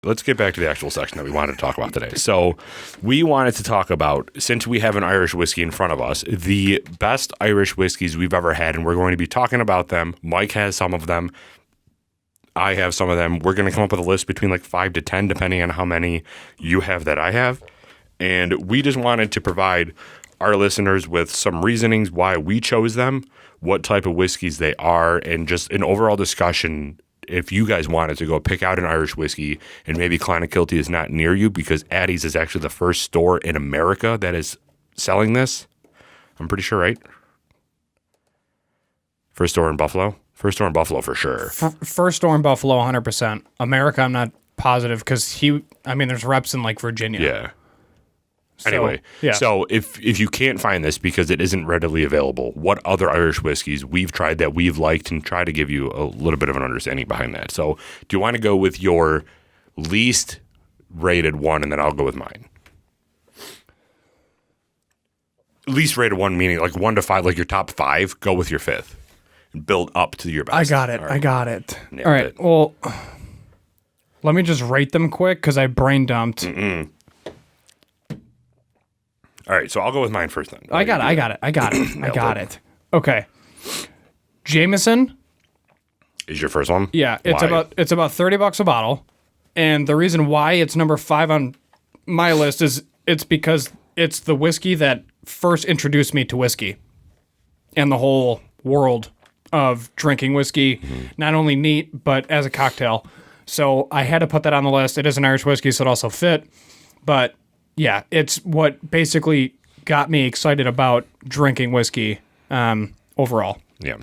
let's get back to the actual section that we wanted to talk about today. So we wanted to talk about, since we have an Irish whiskey in front of us, the best Irish whiskeys we've ever had, and we're going to be talking about them. Mike has some of them. I have some of them. We're going to come up with a list between like 5 to 10, depending on how many you have that I have. And we just wanted to provide our listeners with some reasonings why we chose them, what type of whiskeys they are, and just an overall discussion if you guys wanted to go pick out an Irish whiskey and maybe Clonakilty is not near you, because Addie's is actually the first store in America that is selling this. I'm pretty sure, right? First store in Buffalo? First store in Buffalo for sure. First store in Buffalo, 100%. America, I'm not positive because there's reps in like Virginia. Yeah. So, anyway, yeah. So if you can't find this because it isn't readily available, what other Irish whiskeys we've tried that we've liked, and try to give you a little bit of an understanding behind that. So do you want to go with your least rated one, and then I'll go with mine? Least rated one meaning like 1 to 5, like your top 5, go with your 5th. And build up to your best. I got it. All right. I got it. Nailed All right. it. Well, let me just rate them quick because I brain dumped. All right, so I'll go with mine first then. I got it. Okay. Jameson. Is your first one? Yeah, it's Why? about $30 a bottle. And the reason why it's number 5 on my list is it's because it's the whiskey that first introduced me to whiskey and the whole world of drinking whiskey, not only neat, but as a cocktail. So I had to put that on the list. It is an Irish whiskey, so it also fit. But yeah, it's what basically got me excited about drinking whiskey overall. Yeah.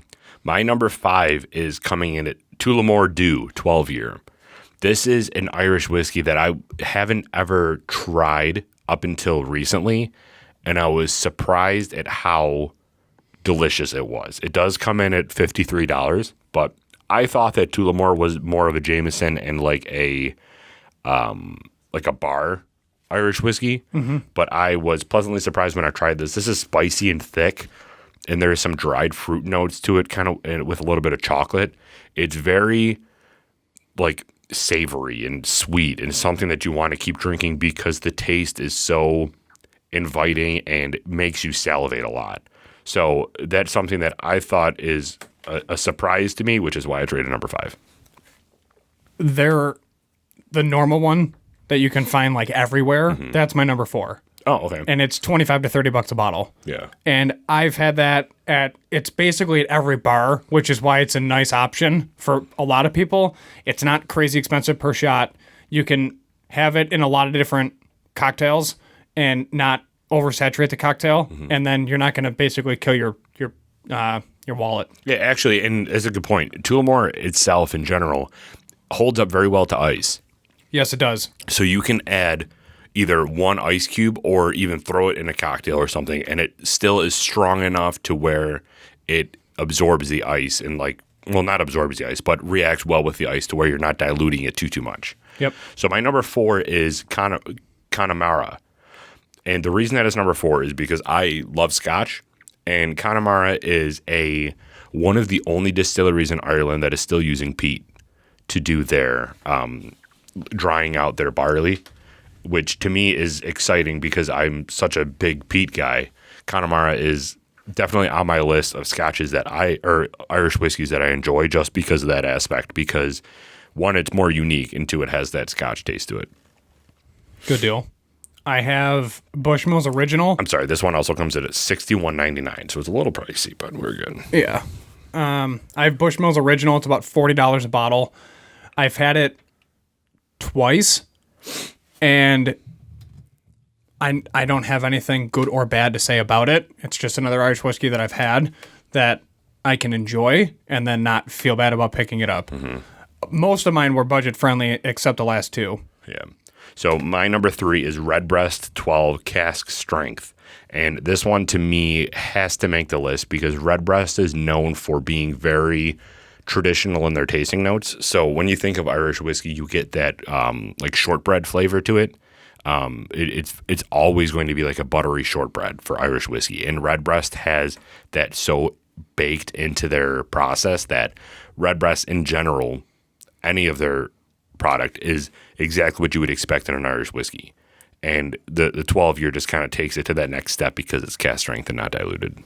My number 5 is coming in at Tullamore Dew 12-year. This is an Irish whiskey that I haven't ever tried up until recently, and I was surprised at how delicious it was. It does come in at $53, but I thought that Tullamore was more of a Jameson and like a bar Irish whiskey, but I was pleasantly surprised when I tried this. This is spicy and thick, and there's some dried fruit notes to it, kind of with a little bit of chocolate. It's very like savory and sweet, and something that you want to keep drinking because the taste is so inviting and makes you salivate a lot. So that's something that I thought is a surprise to me, which is why it's rated number 5. They're the normal one that you can find like everywhere. That's my number 4. Oh, okay. And it's $25 to $30 a bottle. Yeah. And I've had that it's basically at every bar, which is why it's a nice option for a lot of people. It's not crazy expensive per shot. You can have it in a lot of different cocktails and not oversaturate the cocktail. And then you're not going to basically kill your wallet. Yeah, actually, and that's a good point. Tullamore itself in general holds up very well to ice. Yes, it does. So you can add either one ice cube or even throw it in a cocktail or something, and it still is strong enough to where it absorbs the ice and not absorbs the ice, but reacts well with the ice to where you're not diluting it too much. Yep. So my number 4 is Connemara. And the reason that is number 4 is because I love Scotch, and Connemara is one of the only distilleries in Ireland that is still using peat to do their drying out their barley, which to me is exciting because I'm such a big peat guy. Connemara is definitely on my list of scotches or Irish whiskeys that I enjoy just because of that aspect, because 1, it's more unique, and 2, it has that Scotch taste to it. Good deal. I have Bushmills Original. I'm sorry, this one also comes in at $61.99, so it's a little pricey, but we're good. Yeah. I have Bushmills Original. It's about $40 a bottle. I've had it twice, and I don't have anything good or bad to say about it. It's just another Irish whiskey that I've had that I can enjoy and then not feel bad about picking it up. Most of mine were budget friendly except the last 2. Yeah. So my number 3 is Redbreast 12 Cask Strength. And this one to me has to make the list because Redbreast is known for being very traditional in their tasting notes. So when you think of Irish whiskey, you get that like shortbread flavor to it. It's always going to be like a buttery shortbread for Irish whiskey. And Redbreast has that so baked into their process that Redbreast in general, any of their product is exactly what you would expect in an Irish whiskey. And the 12-year just kind of takes it to that next step because it's cask strength and not diluted.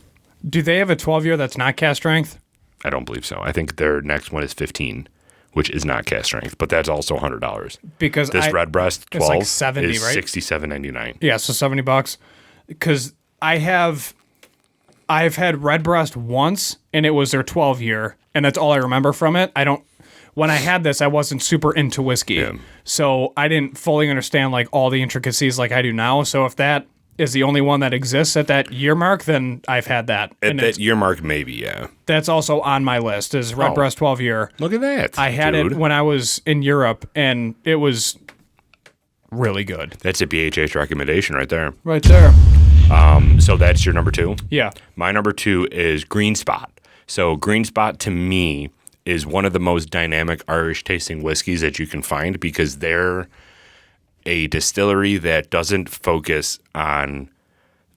Do they have a 12-year that's not cask strength? I don't believe so. I think their next one is 15, which is not cask strength, but that's also $100. Because this Redbreast 12 like 70, is right? $67.99. Yeah, so $70. Because I've had Redbreast once, and it was their 12-year, and that's all I remember from it. When I had this, I wasn't super into whiskey, so I didn't fully understand like all the intricacies like I do now. So if that is the only one that exists at that year mark, then I've had that. At that year mark, maybe, yeah. That's also on my list, is Redbreast 12-year. Look at that. I had it when I was in Europe, and it was really good. That's a BHH recommendation right there. Right there. So that's your number 2? Yeah. My number 2 is Green Spot. So Green Spot, to me, is one of the most dynamic Irish tasting whiskeys that you can find because they're a distillery that doesn't focus on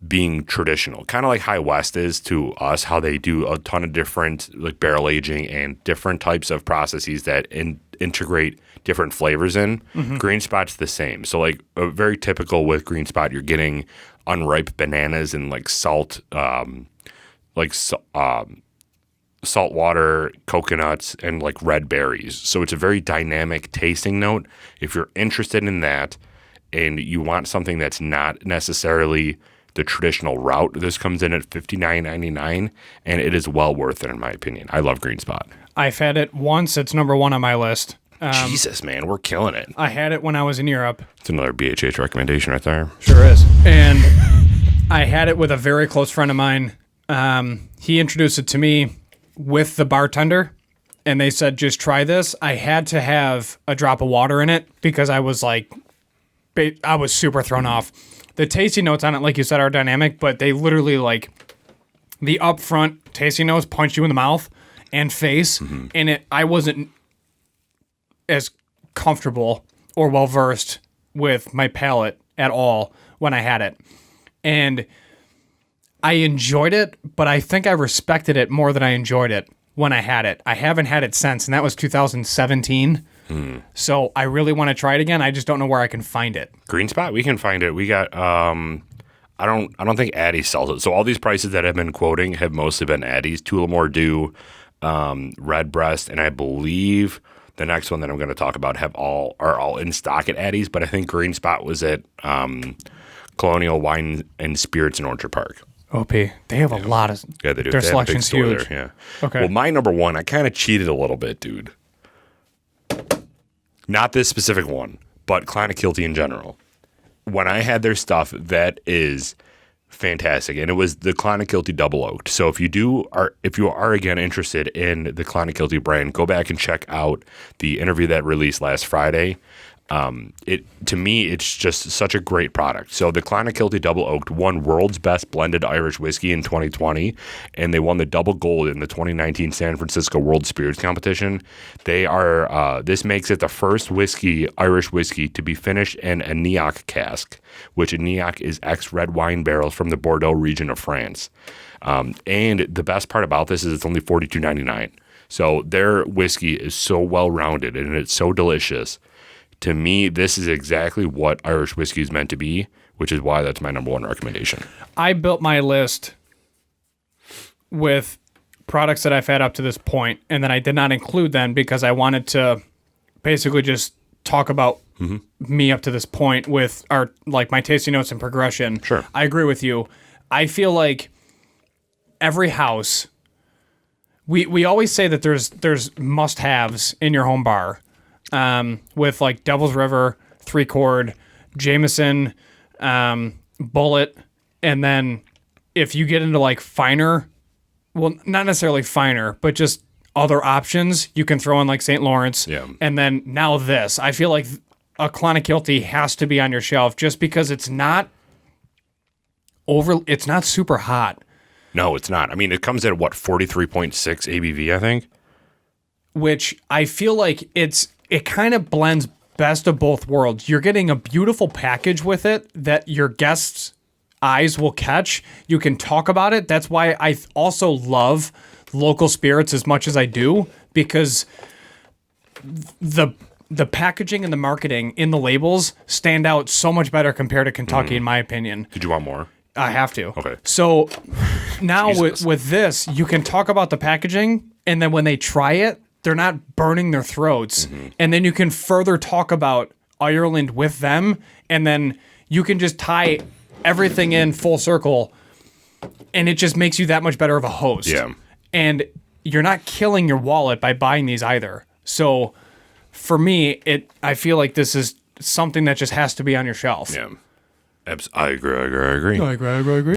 being traditional, kind of like High West is to us, how they do a ton of different like barrel aging and different types of processes that integrate different flavors in. Mm-hmm. Green Spot's the same. So like very typical with Green Spot, you're getting unripe bananas and like saltwater, coconuts, and like red berries. So it's a very dynamic tasting note. If you're interested in that and you want something that's not necessarily the traditional route, this comes in at $59.99, and it is well worth it in my opinion. I love Green Spot. I've had it once. It's number 1 on my list. Jesus, man, we're killing it. I had it when I was in Europe. It's another BHH recommendation right there. Sure is. And I had it with a very close friend of mine. He introduced it to me with the bartender, and they said, just try this. I had to have a drop of water in it because I was super thrown off. The tasting notes on it, like you said, are dynamic, but they literally like the upfront tasting notes punch you in the mouth and face, and I wasn't as comfortable or well-versed with my palate at all when I had it. And I enjoyed it, but I think I respected it more than I enjoyed it when I had it. I haven't had it since, and that was 2017. So I really want to try it again. I just don't know where I can find it. Green Spot, we can find it. We got I don't think Addy sells it. So all these prices that I've been quoting have mostly been Addies. Tullamore Dew, Redbreast, and I believe the next one that I'm going to talk about are all in stock at Addies. But I think Green Spot was at Colonial Wine and Spirits in Orchard Park. OP. They have a lot of... Yeah, they do. Their selection's huge. There, yeah. Okay. Well, my number 1, I kind of cheated a little bit, dude. Not this specific one, but Clonakilty in general. When I had their stuff, that is fantastic, and it was the Clonakilty Double Oaked. So if you are again interested in the Clonakilty brand, go back and check out the interview that released last Friday. To me, it's just such a great product. So the Clonakilty Double Oaked won World's Best Blended Irish Whiskey in 2020, and they won the double gold in the 2019 San Francisco World Spirits Competition. They are this makes it the first Irish whiskey to be finished in a Neoc cask, which a Neoc is ex-red wine barrels from the Bordeaux region of France. And the best part about this is it's only $42.99. So their whiskey is so well-rounded and it's so delicious. To me, this is exactly what Irish whiskey is meant to be, which is why that's my number 1 recommendation. I built my list with products that I've had up to this point, and then I did not include them because I wanted to basically just talk about me up to this point with my tasting notes and progression. Sure. I agree with you. I feel like every house, we always say that there's must-haves in your home bar. With like Devil's River, 3-Chord, Jameson, Bullet, and then if you get into like finer, well, not necessarily finer, but just other options, you can throw in like St. Lawrence. Yeah. And then now this. I feel like a Clonakilty has to be on your shelf just because it's not super hot. No, it's not. I mean, it comes at what, 43.6 ABV, I think? Which I feel like it kind of blends best of both worlds. You're getting a beautiful package with it that your guests' eyes will catch. You can talk about it. That's why I also love local spirits as much as I do, because the packaging and the marketing in the labels stand out so much better compared to Kentucky, in my opinion. Did you want more? I have to. Okay. So now Jesus. with this, you can talk about the packaging, and then when they try it, they're not burning their throats. And then you can further talk about Ireland with them, and then you can just tie everything in full circle, and it just makes you that much better of a host. Yeah. And you're not killing your wallet by buying these either. So for me, I feel like this is something that just has to be on your shelf. Yeah. I agree. I agree.